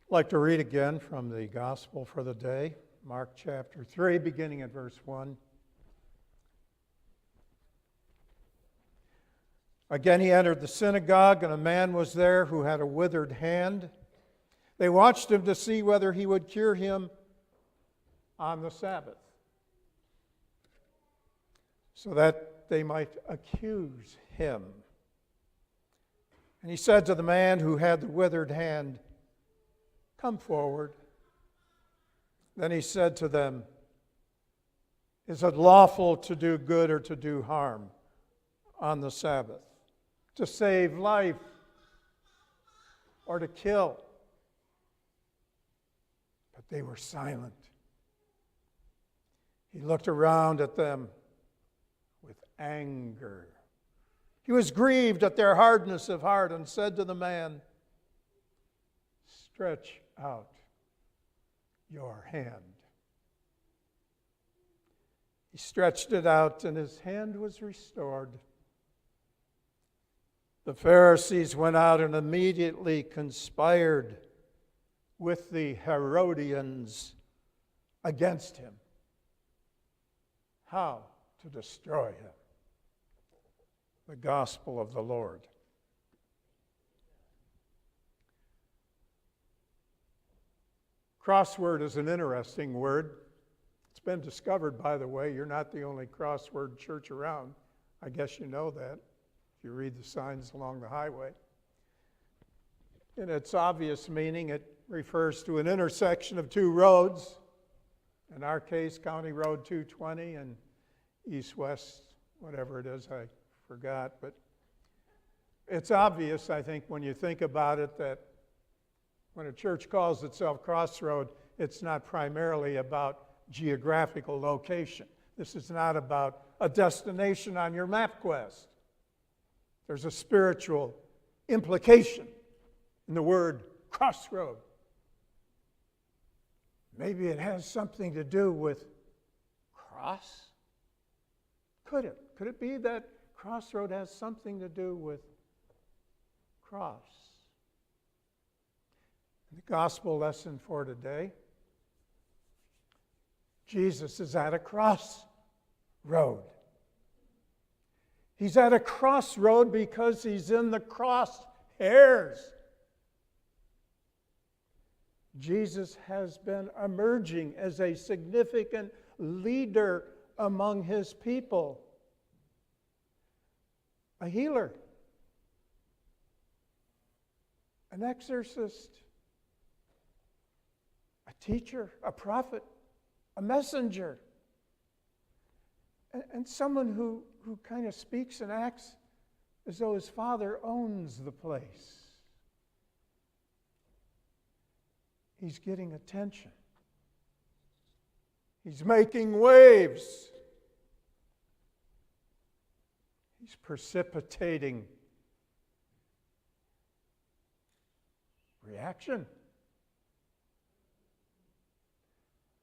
I'd like to read again from the Gospel for the day, Mark chapter 3, beginning at verse 1. Again he entered the synagogue, and a man was there who had a withered hand. They watched him to see whether he would cure him on the Sabbath, so that they might accuse him. And he said to the man who had the withered hand, "Come forward." Then he said to them, "Is it lawful to do good or to do harm on the Sabbath? To save life or to kill?" But they were silent. He looked around at them with anger. He was grieved at their hardness of heart and said to the man, "Stretch out your hand." He stretched it out, and his hand was restored. The Pharisees went out and immediately conspired with the Herodians against him, how to destroy him. The Gospel of the Lord. Crossword is an interesting word. It's been discovered, by the way. You're not the only crossword church around. I guess you know that if you read the signs along the highway. In its obvious meaning, it refers to an intersection of two roads. In our case, County Road 220 and east-west, whatever it is, I forgot. But it's obvious, I think, when you think about it, that when a church calls itself Crossroad, it's not primarily about geographical location. This is not about a destination on your MapQuest. There's a spiritual implication in the word crossroad. Maybe it has something to do with cross? Could it? Could it be that crossroad has something to do with cross? The gospel lesson for today, Jesus is at a crossroad. He's at a crossroad because he's in the crosshairs. Jesus has been emerging as a significant leader among his people. A healer, an exorcist, a teacher, a prophet, a messenger, and someone who kind of speaks and acts as though his Father owns the place. He's getting attention. He's making waves. He's precipitating reaction.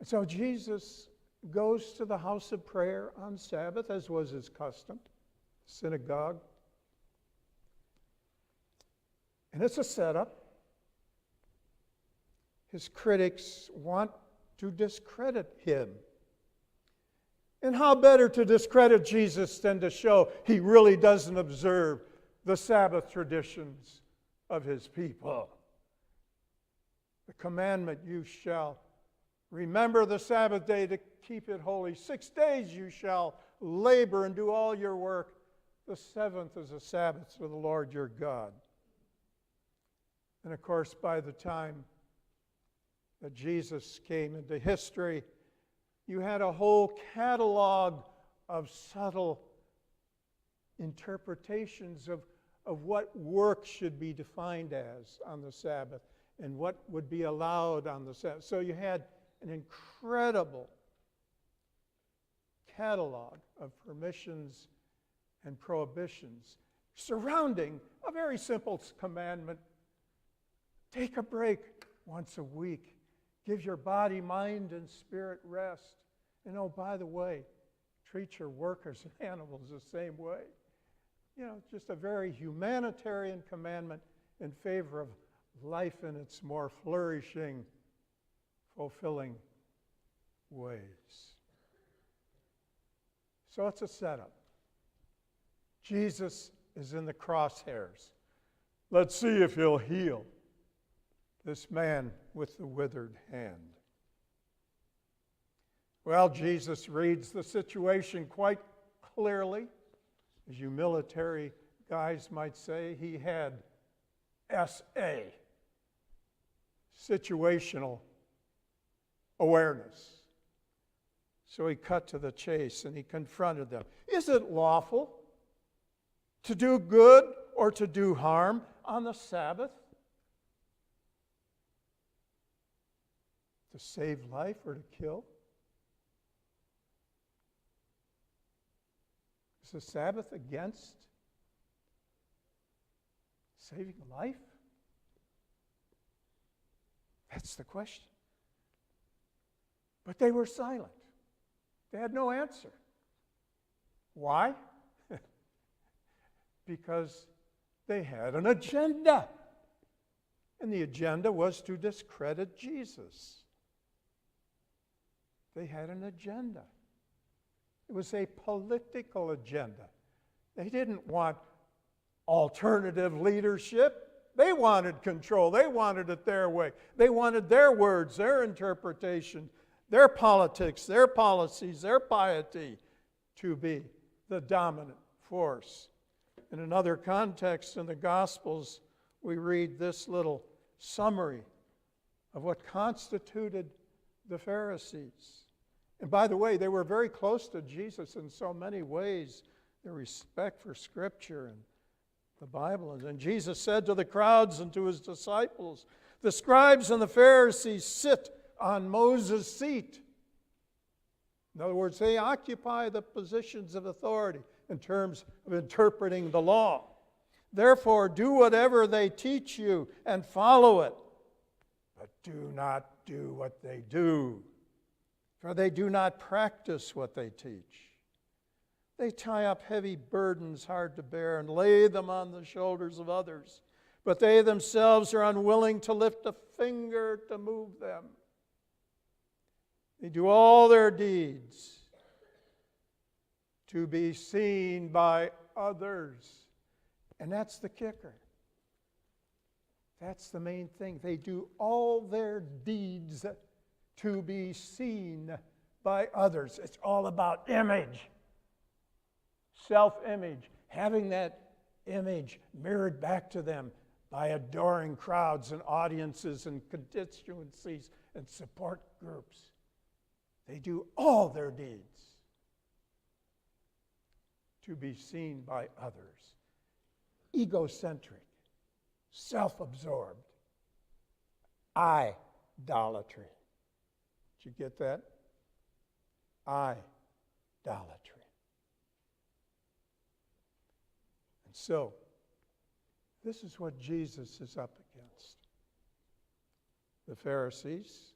And so Jesus goes to the house of prayer on Sabbath, as was his custom, synagogue. And it's a setup. His critics want to discredit him. And how better to discredit Jesus than to show he really doesn't observe the Sabbath traditions of his people. The commandment, you shall remember the Sabbath day to keep it holy. 6 days you shall labor and do all your work. The seventh is a Sabbath to the Lord your God. And of course, by the time that Jesus came into history, you had a whole catalog of subtle interpretations of what work should be defined as on the Sabbath and what would be allowed on the Sabbath. So you had an incredible catalog of permissions and prohibitions surrounding a very simple commandment. Take a break once a week. Give your body, mind, and spirit rest. And oh, by the way, treat your workers and animals the same way. You know, just a very humanitarian commandment in favor of life in its more flourishing, fulfilling ways. So it's a setup. Jesus is in the crosshairs. Let's see if he'll heal this man with the withered hand. Well, Jesus reads the situation quite clearly. As you military guys might say, he had SA, situational awareness. So he cut to the chase and he confronted them. Is it lawful to do good or to do harm on the Sabbath? To save life or to kill? Is the Sabbath against saving life? That's the question. But they were silent. They had no answer. Why? Because they had an agenda. And the agenda was to discredit Jesus. They had an agenda. It was a political agenda. They didn't want alternative leadership. They wanted control. They wanted it their way. They wanted their words, their interpretation, their politics, their policies, their piety to be the dominant force. In another context in the Gospels, we read this little summary of what constituted the Pharisees. And by the way, they were very close to Jesus in so many ways, their respect for Scripture and the Bible. And Jesus said to the crowds and to his disciples, the scribes and the Pharisees sit on Moses' seat. In other words, they occupy the positions of authority in terms of interpreting the law. Therefore, do whatever they teach you and follow it, but do not do what they do, for they do not practice what they teach. They tie up heavy burdens hard to bear and lay them on the shoulders of others, but they themselves are unwilling to lift a finger to move them. They do all their deeds to be seen by others. And that's the kicker. That's the main thing. They do all their deeds to be seen by others. It's all about image. Self-image. Having that image mirrored back to them by adoring crowds and audiences and constituencies and support groups. They do all their deeds to be seen by others. Egocentric, self-absorbed, idolatry. Did you get that? Idolatry. And so, this is what Jesus is up against. The Pharisees,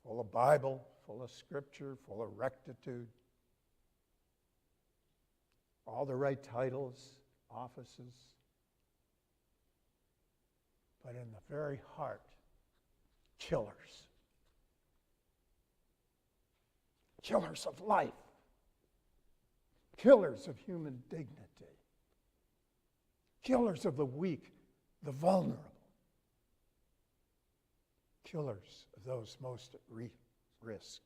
full of Bible, full of Scripture, full of rectitude, all the right titles, offices, but in the very heart, killers. Killers of life. Killers of human dignity. Killers of the weak, the vulnerable. Killers of those most at risk.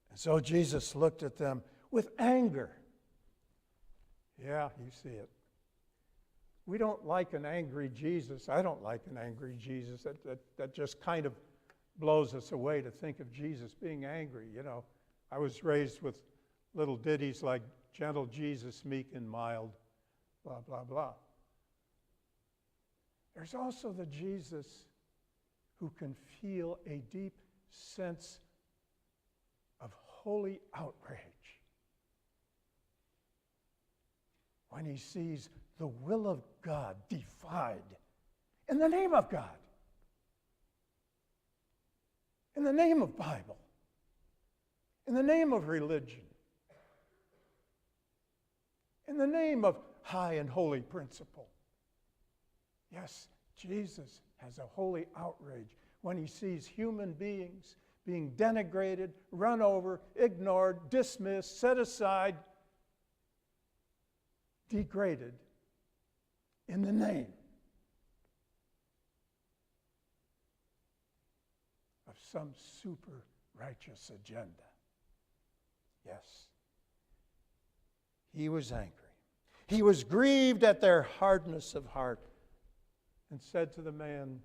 And so Jesus looked at them with anger. Yeah, you see it. We don't like an angry Jesus. I don't like an angry Jesus. That just kind of blows us away to think of Jesus being angry. You know, I was raised with little ditties like gentle Jesus, meek and mild, blah, blah, blah. There's also the Jesus who can feel a deep sense of holy outrage when he sees the will of God defied in the name of God, in the name of Bible, in the name of religion, in the name of high and holy principle. Yes, Jesus has a holy outrage when he sees human beings being denigrated, run over, ignored, dismissed, set aside, degraded in the name of some super righteous agenda. Yes, he was angry. He was grieved at their hardness of heart and said to the man,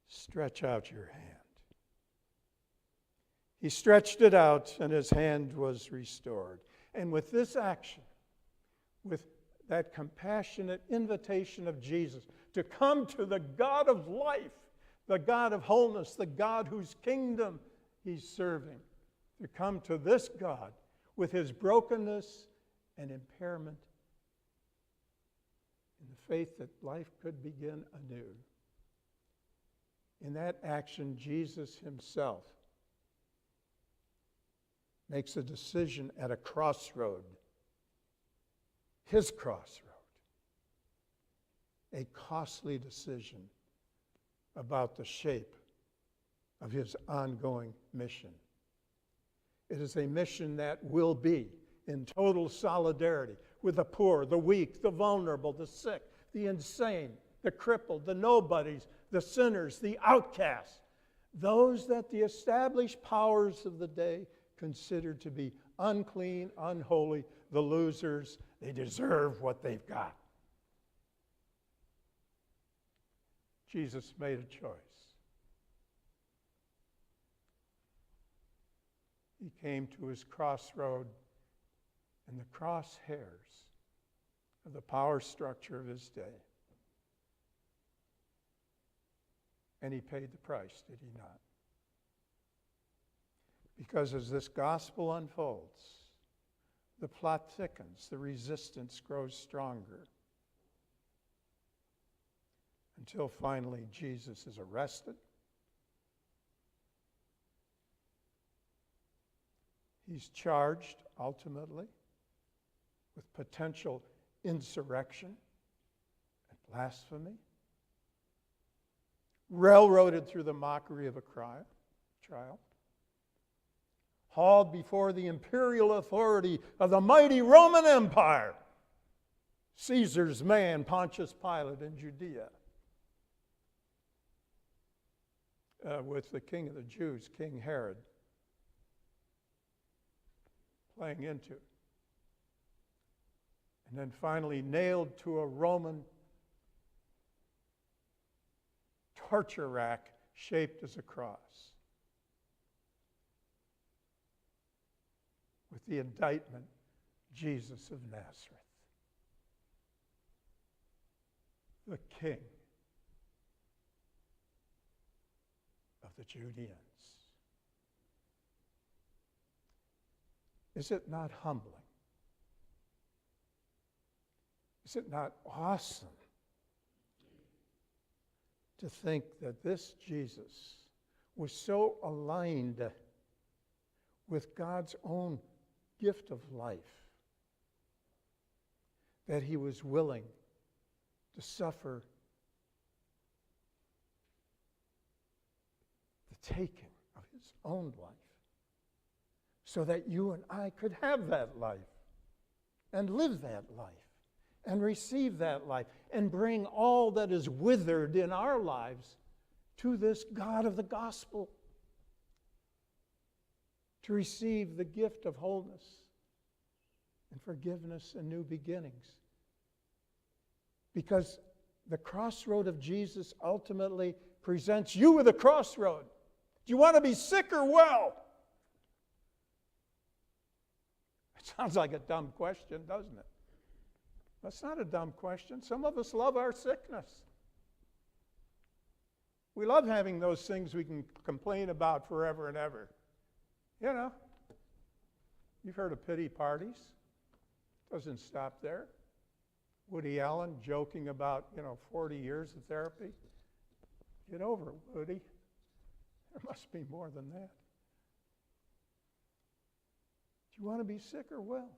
"Stretch out your hand." He stretched it out, and his hand was restored. And with this action, with that compassionate invitation of Jesus to come to the God of life, the God of wholeness, the God whose kingdom he's serving, to come to this God with his brokenness and impairment in the faith that life could begin anew. In that action, Jesus himself makes a decision at a crossroad, his crossroad, a costly decision about the shape of his ongoing mission. It is a mission that will be in total solidarity with the poor, the weak, the vulnerable, the sick, the insane, the crippled, the nobodies, the sinners, the outcasts, those that the established powers of the day considered to be unclean, unholy, the losers. They deserve what they've got. Jesus made a choice. He came to his crossroad in the crosshairs of the power structure of his day. And he paid the price, did he not? Because as this gospel unfolds, the plot thickens, the resistance grows stronger, until finally Jesus is arrested. He's charged, ultimately, with potential insurrection and blasphemy, railroaded through the mockery of a trial, hauled before the imperial authority of the mighty Roman Empire, Caesar's man, Pontius Pilate in Judea, with the king of the Jews, King Herod, playing into. And then finally nailed to a Roman torture rack shaped as a cross, with the indictment, Jesus of Nazareth, the King of the Judeans. Is it not humbling? Is it not awesome to think that this Jesus was so aligned with God's own gift of life that he was willing to suffer the taking of his own life so that you and I could have that life and live that life and receive that life and bring all that is withered in our lives to this God of the gospel, to receive the gift of wholeness and forgiveness and new beginnings. Because the crossroad of Jesus ultimately presents you with a crossroad. Do you want to be sick or well? It sounds like a dumb question, doesn't it? That's not a dumb question. Some of us love our sickness. We love having those things we can complain about forever and ever. You know, you've heard of pity parties. Doesn't stop there. Woody Allen joking about, 40 years of therapy. Get over it, Woody. There must be more than that. Do you want to be sick or well?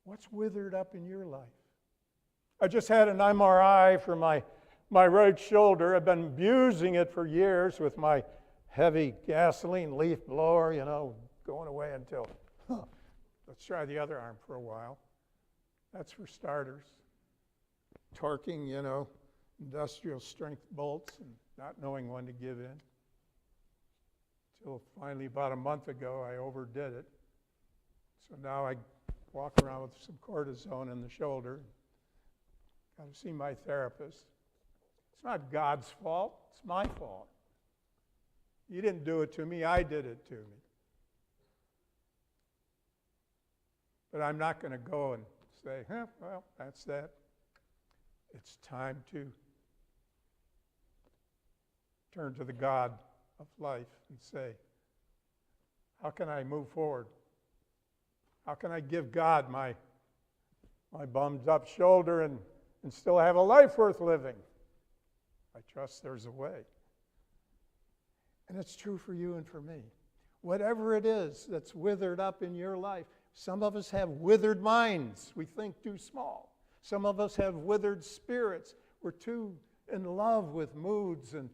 What's withered up in your life? I just had an MRI for my right shoulder. I've been abusing it for years with my heavy gasoline leaf blower, going away until, let's try the other arm for a while. That's for starters. Torquing, industrial strength bolts and not knowing when to give in. Until finally about a month ago, I overdid it. So now I walk around with some cortisone in the shoulder. Got to see my therapist. It's not God's fault. It's my fault. You didn't do it to me. I did it to me. But I'm not going to go and say, well, that's that. It's time to turn to the God of life and say, how can I move forward? How can I give God my bummed up shoulder and still have a life worth living? I trust there's a way. And it's true for you and for me. Whatever it is that's withered up in your life, some of us have withered minds. We think too small. Some of us have withered spirits. We're too in love with moods and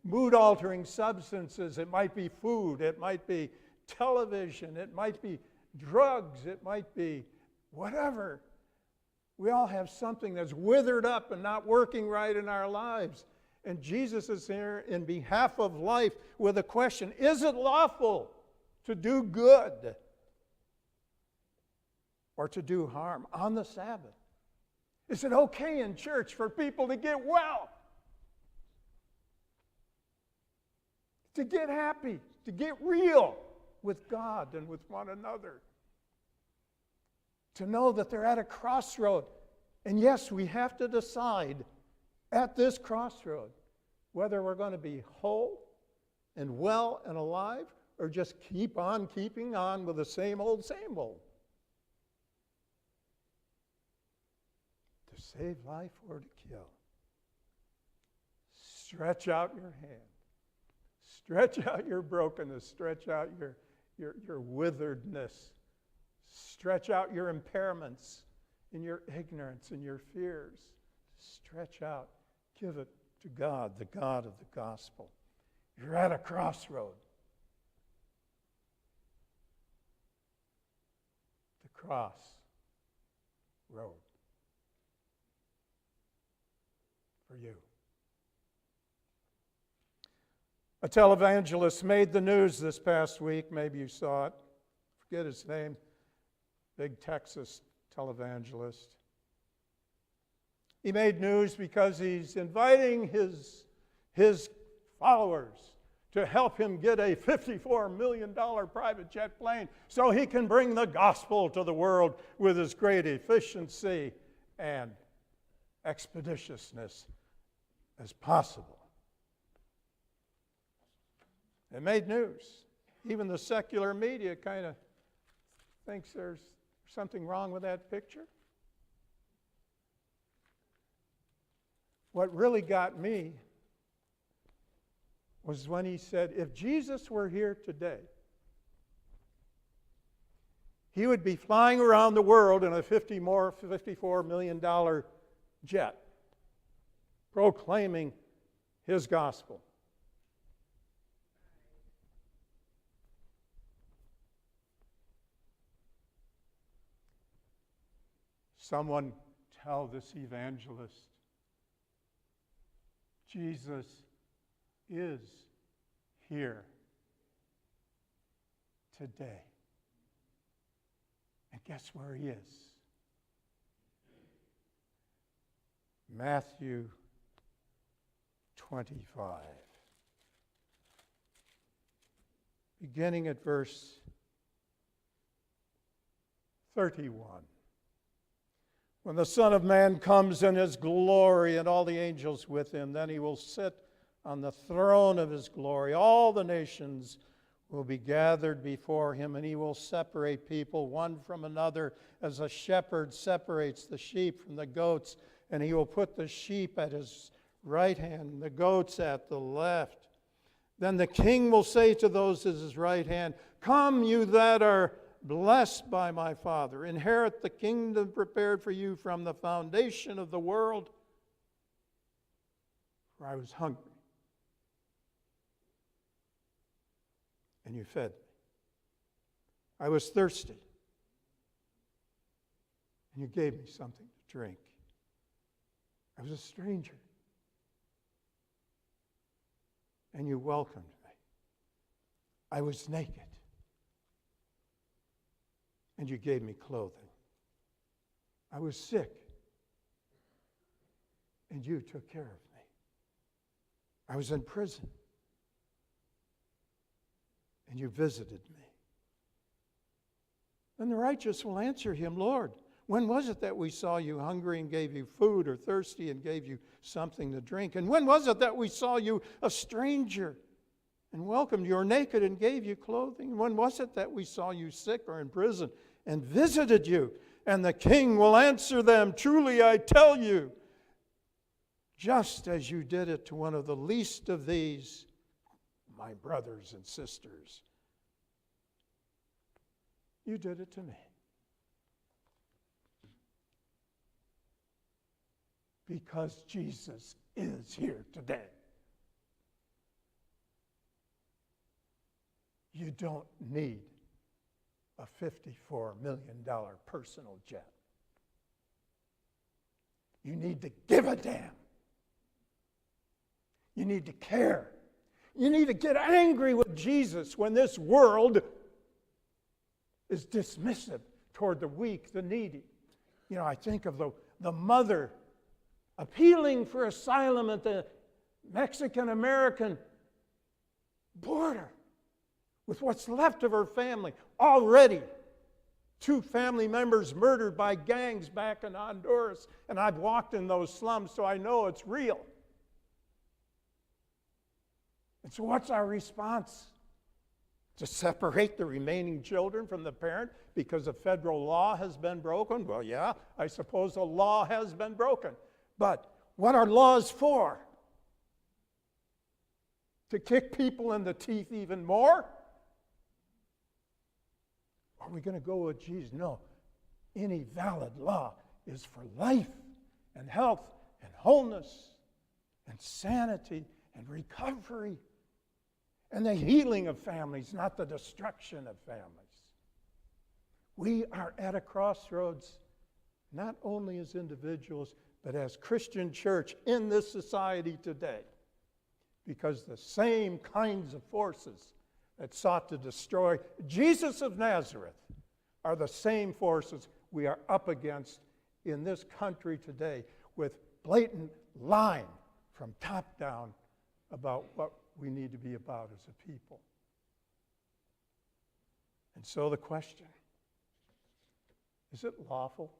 mood-altering substances. It might be food. It might be television. It might be drugs. It might be whatever. We all have something that's withered up and not working right in our lives. And Jesus is here in behalf of life with a question: is it lawful to do good or to do harm on the Sabbath? Is it okay in church for people to get well, to get happy, to get real with God and with one another? To know that they're at a crossroad. And yes, we have to decide at this crossroad whether we're going to be whole and well and alive or just keep on keeping on with the same old, same old. To save life or to kill. Stretch out your hand. Stretch out your brokenness. Stretch out your witheredness. Stretch out your impairments and your ignorance and your fears. Stretch out. Give it to God, the God of the gospel. You're at a crossroad. The cross road for you. A televangelist made the news this past week. Maybe you saw it. Forget his name. Big Texas televangelist. He made news because he's inviting his followers to help him get a $54 million private jet plane so he can bring the gospel to the world with as great efficiency and expeditiousness as possible. It made news. Even the secular media kind of thinks there's something wrong with that picture. What really got me was when he said, if Jesus were here today, he would be flying around the world in a $54 million jet, proclaiming his gospel. Someone tell this evangelist, Jesus is here today. And guess where he is? Matthew 25. Beginning at verse 31. When the Son of Man comes in his glory and all the angels with him, then he will sit on the throne of his glory. All the nations will be gathered before him, and he will separate people one from another as a shepherd separates the sheep from the goats, and he will put the sheep at his right hand, the goats at the left. Then the king will say to those at his right hand, come, you that are blessed by my Father. Inherit the kingdom prepared for you from the foundation of the world. For I was hungry, and you fed me. I was thirsty, and you gave me something to drink. I was a stranger, and you welcomed me. I was naked, and you gave me clothing. I was sick, and you took care of me. I was in prison, and you visited me. Then the righteous will answer him, Lord, when was it that we saw you hungry and gave you food, or thirsty and gave you something to drink? And when was it that we saw you a stranger and welcomed you, or naked and gave you clothing? And when was it that we saw you sick or in prison and visited you? And the king will answer them, truly I tell you, just as you did it to one of the least of these, my brothers and sisters, you did it to me. Because Jesus is here today. You don't need a $54 million personal jet. You need to give a damn. You need to care. You need to get angry with Jesus when this world is dismissive toward the weak, the needy. You know, I think of the mother appealing for asylum at the Mexican-American border with what's left of her family. Already, 2 family members murdered by gangs back in Honduras. And I've walked in those slums, so I know it's real. And so what's our response? To separate the remaining children from the parent because a federal law has been broken? Well, yeah, I suppose a law has been broken. But what are laws for? To kick people in the teeth even more? Are we going to go with Jesus? No. Any valid law is for life and health and wholeness and sanity and recovery and the healing of families, not the destruction of families. We are at a crossroads, not only as individuals, but as Christian church in this society today, because the same kinds of forces that sought to destroy Jesus of Nazareth are the same forces we are up against in this country today, with blatant lying from top down about what we need to be about as a people. And so the question, is it lawful?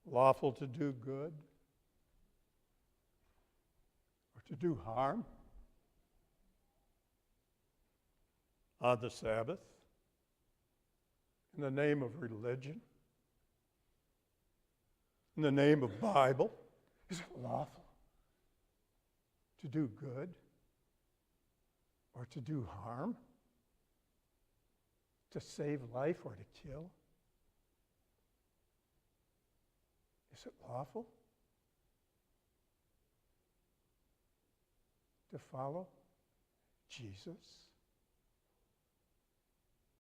Lawful to do good or to do harm on the Sabbath in the name of religion, in the name of Bible? Is it lawful to do good or to do harm, to save life or to kill? Is it lawful to follow Jesus?